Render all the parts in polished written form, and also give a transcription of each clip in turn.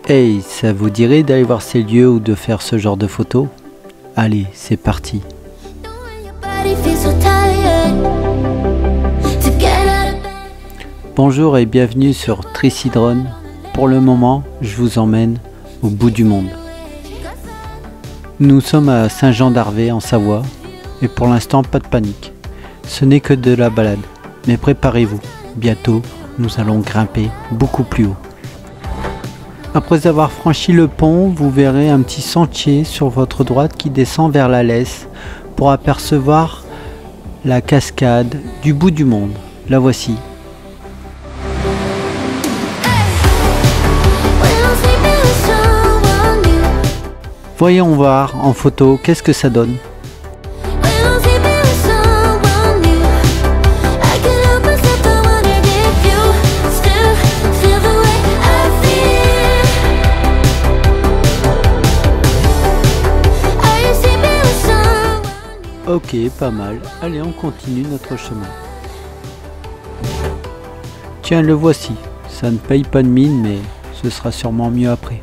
Hey, ça vous dirait d'aller voir ces lieux ou de faire ce genre de photos? Allez, c'est parti. Bonjour et bienvenue sur Tricidrone. Pour le moment, je vous emmène au bout du monde. Nous sommes à Saint-Jean-d'Arvey en Savoie et pour l'instant pas de panique. Ce n'est que de la balade, mais préparez-vous, bientôt nous allons grimper beaucoup plus haut. Après avoir franchi le pont, vous verrez un petit sentier sur votre droite qui descend vers la Lesse pour apercevoir la cascade du bout du monde. La voici. Voyons voir en photo qu'est-ce que ça donne. Ok, pas mal. Allez, on continue notre chemin. Tiens, le voici. Ça ne paye pas de mine, mais ce sera sûrement mieux après.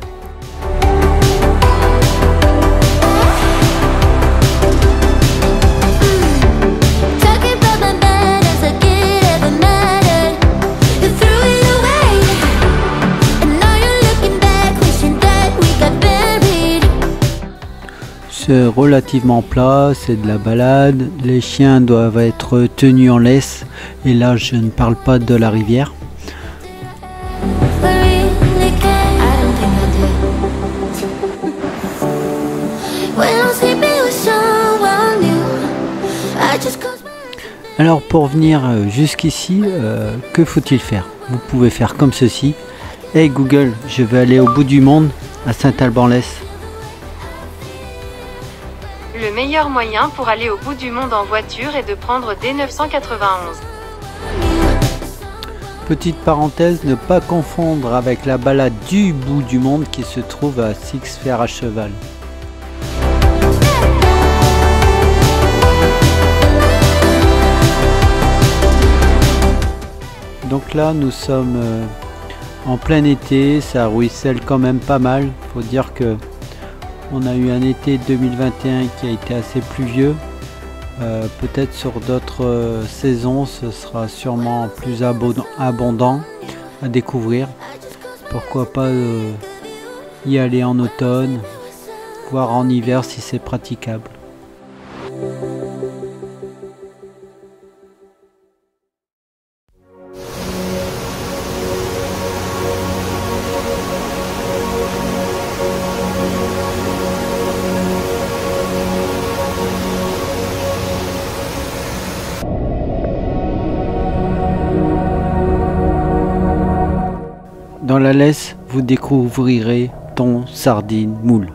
C'est relativement plat, c'est de la balade, les chiens doivent être tenus en laisse, et là je ne parle pas de la rivière. Alors pour venir jusqu'ici, que faut-il faire? Vous pouvez faire comme ceci. Hey Google, je vais aller au bout du monde, à Saint-Alban-l'Hesse. Le meilleur moyen pour aller au bout du monde en voiture est de prendre D991. Petite parenthèse, ne pas confondre avec la balade du bout du monde qui se trouve à Six-Fers-à-Cheval. Donc là nous sommes en plein été, ça ruisselle quand même pas mal. Faut dire que on a eu un été 2021 qui a été assez pluvieux. Peut-être sur d'autres saisons, ce sera sûrement plus abondant à découvrir. Pourquoi pas y aller en automne, voire en hiver si c'est praticable. Dans la Lesse, vous découvrirez thon, sardines, moules.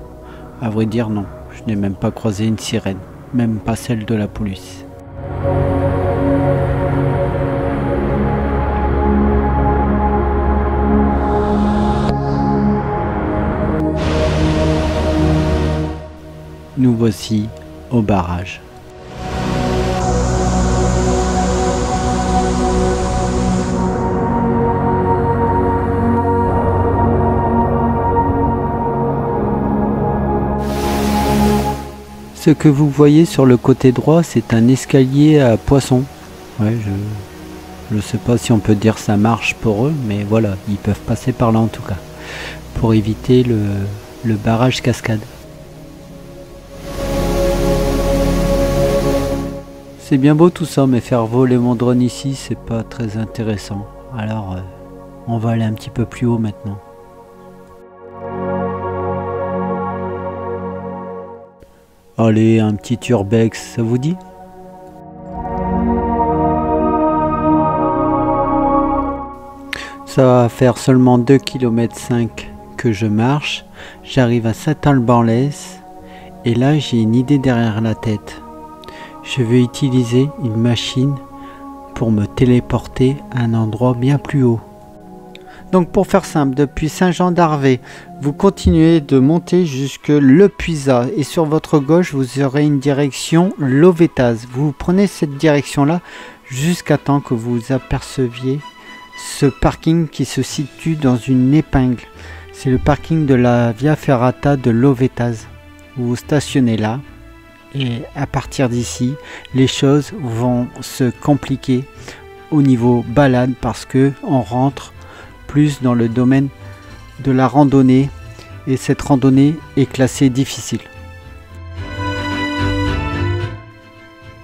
À vrai dire, non, je n'ai même pas croisé une sirène, même pas celle de la police. Nous voici au barrage. Ce que vous voyez sur le côté droit, c'est un escalier à poissons. Ouais, je sais pas si on peut dire ça marche pour eux, mais voilà, ils peuvent passer par là en tout cas, pour éviter le barrage cascade. C'est bien beau tout ça, mais faire voler mon drone ici, c'est pas très intéressant. Alors, on va aller un petit peu plus haut maintenant. Allez, un petit urbex, ça vous dit? Ça va faire seulement 2,5 km que je marche. J'arrive à Saint-Alban-l'Hesse et là j'ai une idée derrière la tête. Je vais utiliser une machine pour me téléporter à un endroit bien plus haut. Donc pour faire simple, depuis Saint-Jean-d'Arvey, vous continuez de monter jusque Le Puisat et sur votre gauche, vous aurez une direction Lovetaz. Vous prenez cette direction-là jusqu'à temps que vous aperceviez ce parking qui se situe dans une épingle. C'est le parking de la Via Ferrata de Lovetaz. Vous vous stationnez là et à partir d'ici, les choses vont se compliquer au niveau balade parce que on rentre plus dans le domaine de la randonnée et cette randonnée est classée difficile.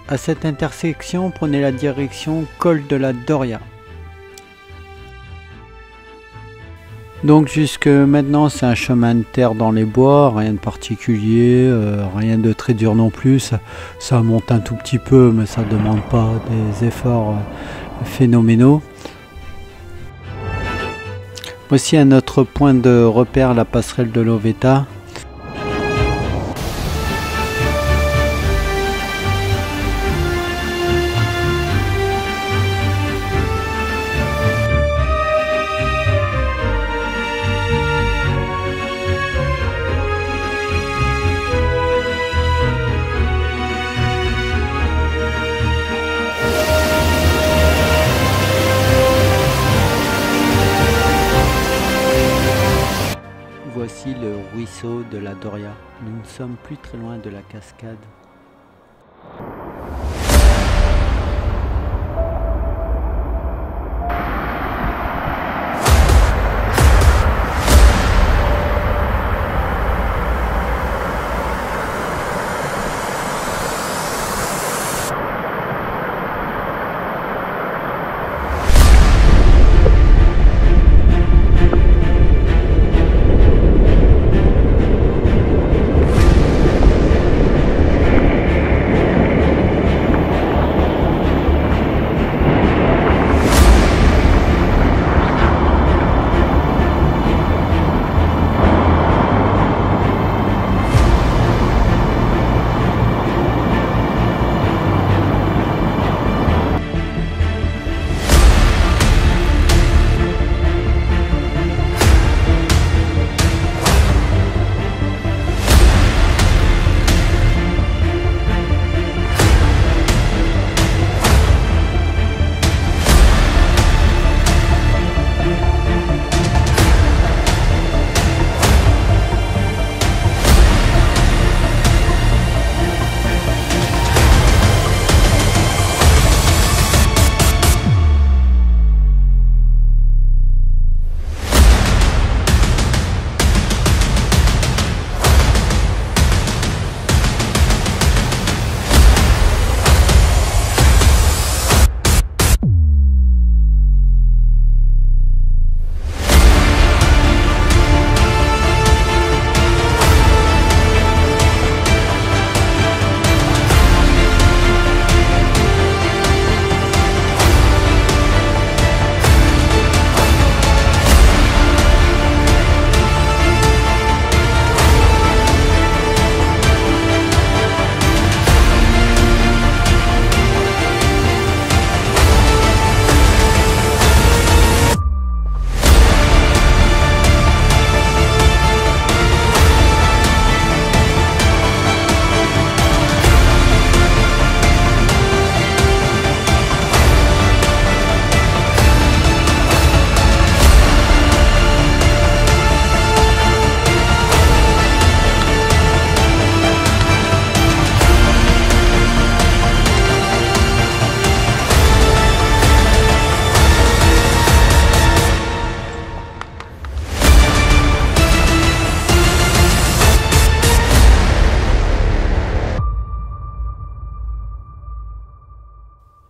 À cette intersection, prenez la direction col de la Doria. Donc jusque maintenant c'est un chemin de terre dans les bois, rien de particulier, rien de très dur non plus. Ça monte un tout petit peu mais ça ne demande pas des efforts phénoménaux. Voici un autre point de repère, la passerelle de Loveta. Voici le ruisseau de la Doria. Nous ne sommes plus très loin de la cascade.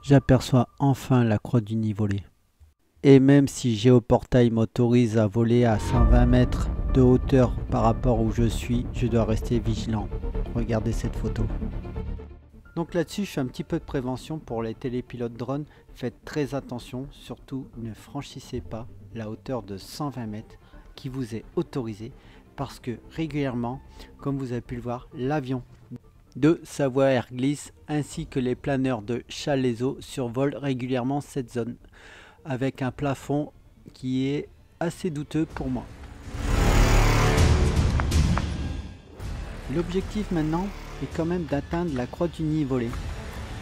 J'aperçois enfin la croix du Nivolé. Et même si Géoportail m'autorise à voler à 120 mètres de hauteur par rapport où je suis, je dois rester vigilant. Regardez cette photo. Donc là-dessus, je fais un petit peu de prévention pour les télépilotes drones. Faites très attention, surtout ne franchissez pas la hauteur de 120 mètres qui vous est autorisée parce que régulièrement, comme vous avez pu le voir, l'avion de Savoie Air Glisse ainsi que les planeurs de Chalaiso survolent régulièrement cette zone avec un plafond qui est assez douteux pour moi. L'objectif maintenant est quand même d'atteindre la croix du Nivolé.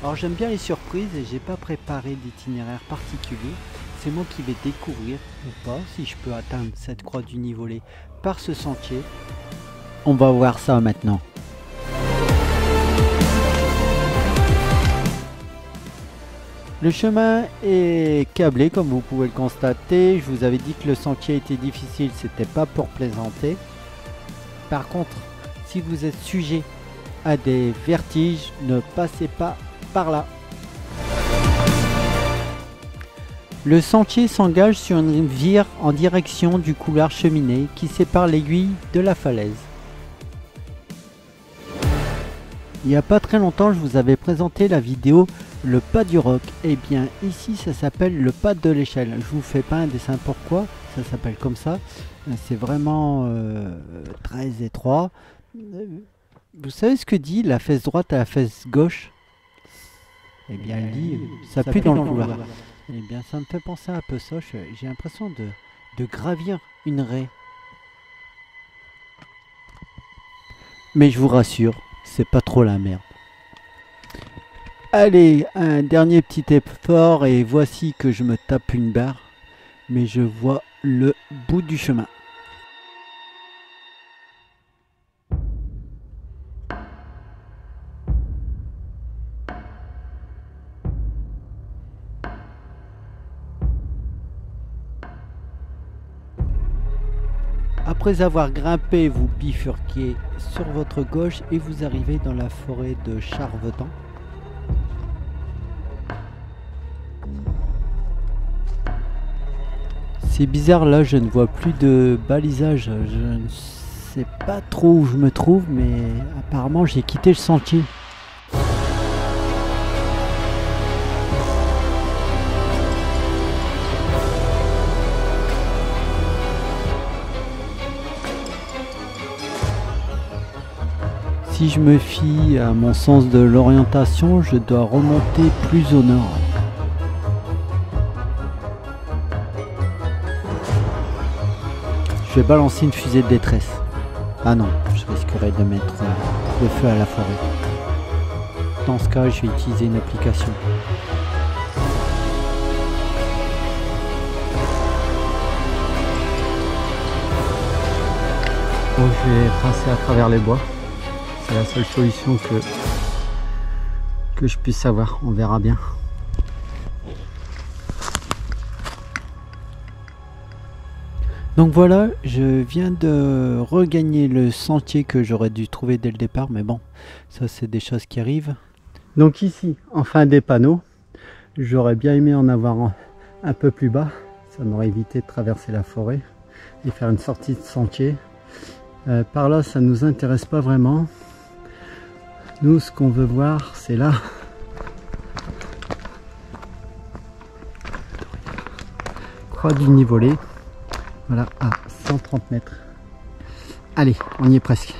Alors j'aime bien les surprises et j'ai pas préparé d'itinéraire particulier. c'est moi qui vais découvrir ou pas si je peux atteindre cette croix du Nivolet par ce sentier. On va voir ça maintenant. Le chemin est câblé comme vous pouvez le constater. Je vous avais dit que le sentier était difficile, c'était pas pour plaisanter. Par contre, si vous êtes sujet à des vertiges, ne passez pas par là. Le sentier s'engage sur une vire en direction du couloir cheminée qui sépare l'aiguille de la falaise. Il n'y a pas très longtemps, je vous avais présenté la vidéo Le pas du roc. Et bien ici, ça s'appelle le pas de l'échelle. Je vous fais pas un dessin pourquoi ça s'appelle comme ça. C'est vraiment très étroit. Vous savez ce que dit la fesse droite à la fesse gauche? Eh bien, elle dit ça pue dans le couloir. Eh bien, ça me fait penser un peu ça. J'ai l'impression de gravir une raie. Mais je vous rassure, c'est pas trop la merde. Allez, un dernier petit effort et voici que je me tape une barre. Mais je vois le bout du chemin. Après avoir grimpé, vous bifurquez sur votre gauche et vous arrivez dans la forêt de Charvetan. C'est bizarre, là je ne vois plus de balisage. Je ne sais pas trop où je me trouve, mais apparemment j'ai quitté le sentier. Si je me fie à mon sens de l'orientation, je dois remonter plus au nord. Je vais balancer une fusée de détresse. Ah non, je risquerais de mettre le feu à la forêt. Dans ce cas, je vais utiliser une application. Bon, je vais passer à travers les bois. C'est la seule solution que je puisse avoir. On verra bien. Donc voilà, je viens de regagner le sentier que j'aurais dû trouver dès le départ, mais bon, ça c'est des choses qui arrivent. Donc ici, en fin des panneaux, j'aurais bien aimé en avoir un peu plus bas. Ça m'aurait évité de traverser la forêt et faire une sortie de sentier. Par là, ça ne nous intéresse pas vraiment. Nous, ce qu'on veut voir, c'est là. Croix du Nivolet. Voilà, à 130 mètres. Allez, on y est presque.